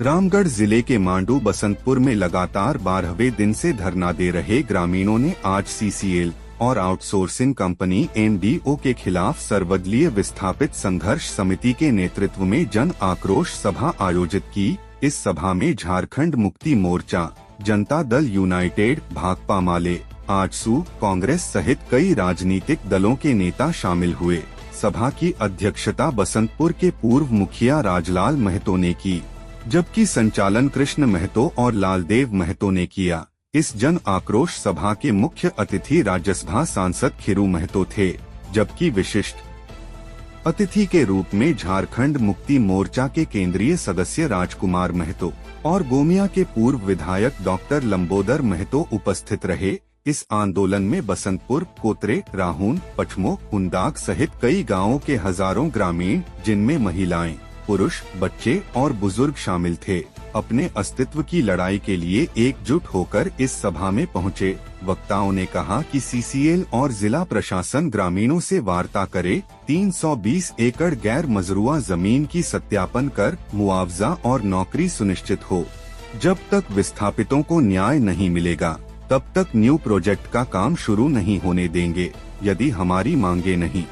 रामगढ़ जिले के मांडू बसंतपुर में लगातार 12वें दिन से धरना दे रहे ग्रामीणों ने आज सीसीएल और आउटसोर्सिंग कंपनी एनडीओ के खिलाफ सर्वदलीय विस्थापित संघर्ष समिति के नेतृत्व में जन आक्रोश सभा आयोजित की। इस सभा में झारखंड मुक्ति मोर्चा, जनता दल यूनाइटेड, भाकपा माले, आजसू, कांग्रेस सहित कई राजनीतिक दलों के नेता शामिल हुए। सभा की अध्यक्षता बसंतपुर के पूर्व मुखिया राजलाल महतो ने की, जबकि संचालन कृष्ण महतो और लालदेव महतो ने किया। इस जन आक्रोश सभा के मुख्य अतिथि राज्यसभा सांसद खीरू महतो थे, जबकि विशिष्ट अतिथि के रूप में झारखंड मुक्ति मोर्चा के केंद्रीय सदस्य राजकुमार महतो और गोमिया के पूर्व विधायक डॉक्टर लंबोदर महतो उपस्थित रहे। इस आंदोलन में बसंतपुर, कोतरे, राहून, पचमो, हुंदाग सहित कई गांवों के हजारों ग्रामीण, जिनमें महिलाएं, पुरुष, बच्चे और बुजुर्ग शामिल थे, अपने अस्तित्व की लड़ाई के लिए एकजुट होकर इस सभा में पहुंचे। वक्ताओं ने कहा कि सीसीएल और जिला प्रशासन ग्रामीणों से वार्ता करे, 320 एकड़ गैर मजरूआ जमीन की सत्यापन कर मुआवजा और नौकरी सुनिश्चित हो। जब तक विस्थापितों को न्याय नहीं मिलेगा, तब तक न्यू प्रोजेक्ट का काम शुरू नहीं होने देंगे। यदि हमारी मांगे नहीं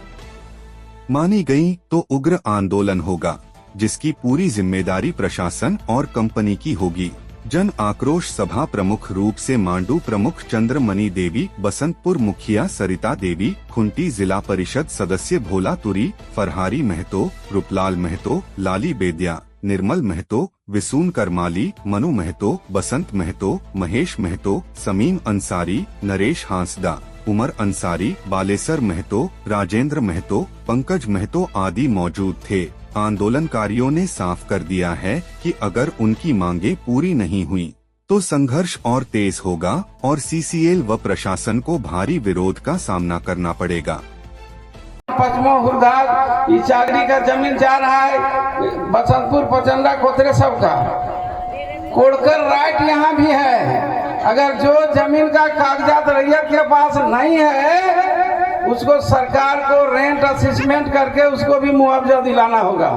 मानी गई तो उग्र आंदोलन होगा, जिसकी पूरी जिम्मेदारी प्रशासन और कंपनी की होगी। जन आक्रोश सभा प्रमुख रूप से मांडू प्रमुख चंद्रमणि देवी, बसंतपुर मुखिया सरिता देवी, खुंटी जिला परिषद सदस्य भोला तुरी, फरहारी महतो, रूपलाल महतो, लाली बेदिया, निर्मल महतो, विसून करमाली, मनु महतो, बसंत महतो, महेश महतो, समीम अंसारी, नरेश हांसदा, उमर अंसारी, बालेसर महतो, राजेंद्र महतो, पंकज महतो आदि मौजूद थे। आंदोलनकारियों ने साफ कर दिया है कि अगर उनकी मांगे पूरी नहीं हुई तो संघर्ष और तेज होगा और सीसीएल व प्रशासन को भारी विरोध का सामना करना पड़ेगा। पचमो, हुरदाग, ये चाकरी का जमीन जा रहा है, बसंतपुर, पचंदा, कोतरे सबका कोड़कर राइट यहाँ भी है। अगर जो जमीन का कागजात रैयत के पास नहीं है, उसको सरकार को रेंट असेसमेंट करके उसको भी मुआवजा दिलाना होगा।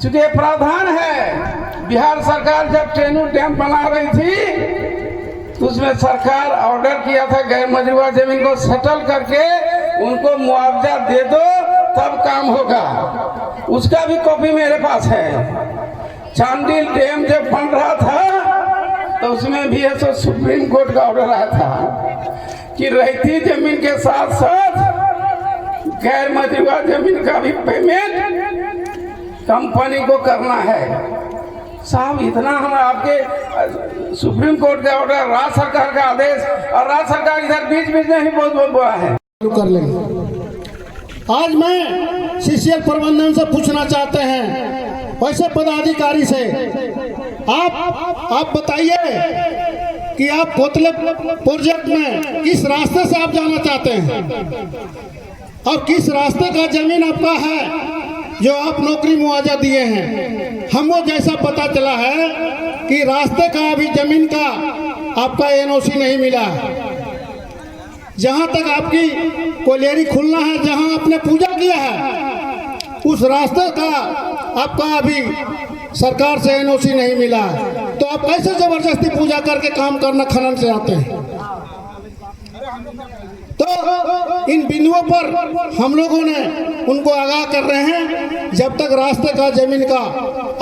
चूंकि प्रावधान है, बिहार सरकार जब ट्रेनू डैम बना रही थी तो उसमें सरकार ऑर्डर किया था गैर मजरूआ जमीन को सेटल करके उनको मुआवजा दे दो, तब काम होगा। उसका भी कॉपी मेरे पास है। चांडिल डैम जब बन रहा था तो उसमें भी ऐसा सुप्रीम कोर्ट का ऑर्डर आया था कि रहती जमीन के साथ साथ गैर मजरूआ जमीन का भी पेमेंट कंपनी को करना है। साहब, इतना हम आपके सुप्रीम कोर्ट का ऑर्डर, राज्य सरकार का आदेश, और राज्य सरकार इधर बीच बीच में ही बहुत बोला है। कर लेंगे। आज मैं सीसीएल प्रबंधन से पूछना चाहते हैं, वैसे पदाधिकारी से, आप बताइए कि आप कोतले प्रोजेक्ट में किस रास्ते से आप जाना चाहते हैं और किस रास्ते का जमीन आपका है जो आप नौकरी मुआवजा दिए हैं। हमको जैसा पता चला है कि रास्ते का अभी जमीन का आपका एनओसी नहीं मिला। जहां तक आपकी कोलियरी खुलना है, जहां आपने पूजा किया है, उस रास्ते का आपका अभी सरकार से एनओसी नहीं मिला। तो आप कैसे जबरदस्ती पूजा करके काम करना खनन से आते हैं? तो इन बिंदुओं पर हम लोगों ने उनको आगाह कर रहे हैं, जब तक रास्ते का जमीन का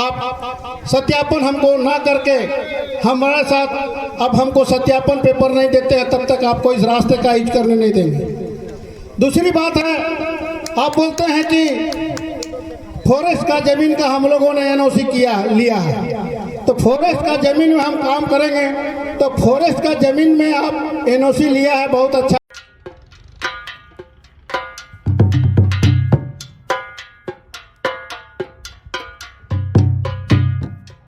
आप सत्यापन हमको ना करके हमारे साथ अब हमको सत्यापन पेपर नहीं देते हैं, तब तक आपको इस रास्ते का यूज करने नहीं देंगे। दूसरी बात है, आप बोलते हैं कि फॉरेस्ट का जमीन का हम लोगों ने एनओसी लिया है, तो फॉरेस्ट का जमीन में हम काम करेंगे, तो फॉरेस्ट का जमीन में आप एनओसी लिया है, बहुत अच्छा।